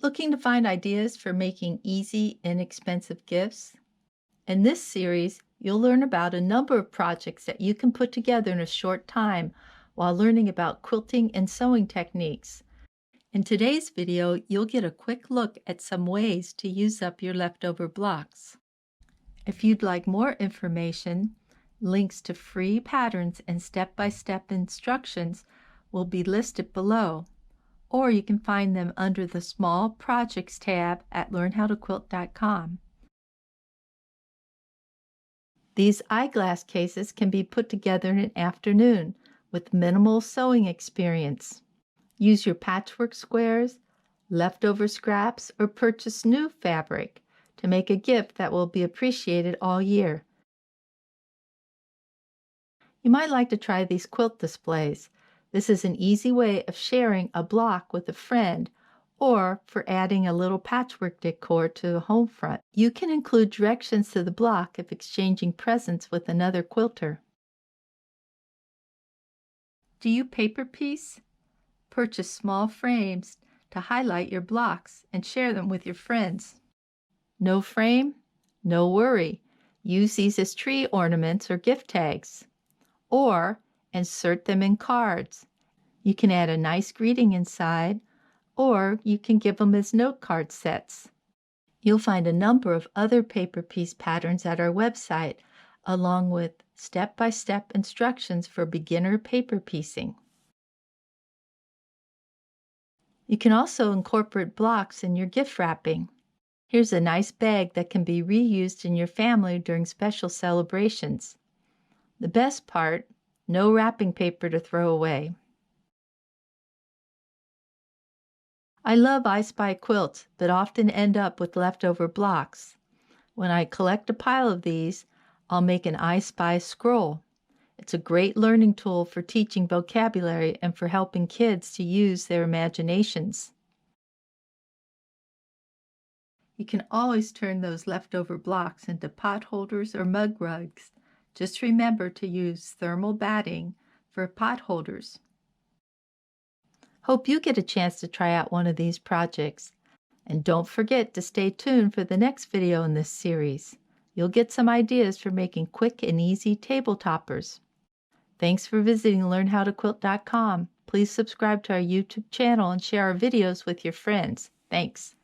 Looking to find ideas for making easy, inexpensive gifts? In this series, you'll learn about a number of projects that you can put together in a short time while learning about quilting and sewing techniques. In today's video, you'll get a quick look at some ways to use up your leftover blocks. If you'd like more information, links to free patterns and step-by-step instructions will be listed below, or you can find them under the Small Projects tab at learnhowtoquilt.com. These eyeglass cases can be put together in an afternoon with minimal sewing experience. Use your patchwork squares, leftover scraps, or purchase new fabric to make a gift that will be appreciated all year. You might like to try these quilt displays. This is an easy way of sharing a block with a friend or for adding a little patchwork decor to the home front. You can include directions to the block if exchanging presents with another quilter. Do you paper piece? Purchase small frames to highlight your blocks and share them with your friends. No frame? No worry. Use these as tree ornaments or gift tags. Or insert them in cards. You can add a nice greeting inside, or you can give them as note card sets. You'll find a number of other paper piece patterns at our website, along with step-by-step instructions for beginner paper piecing. You can also incorporate blocks in your gift wrapping. Here's a nice bag that can be reused in your family during special celebrations. The best part, no wrapping paper to throw away. I love I Spy quilts, but often end up with leftover blocks. When I collect a pile of these, I'll make an I Spy scroll. It's a great learning tool for teaching vocabulary and for helping kids to use their imaginations. You can always turn those leftover blocks into pot holders or mug rugs. Just remember to use thermal batting for pot holders. Hope you get a chance to try out one of these projects. And don't forget to stay tuned for the next video in this series. You'll get some ideas for making quick and easy table toppers. Thanks for visiting learnhowtoquilt.com. Please subscribe to our YouTube channel and share our videos with your friends. Thanks.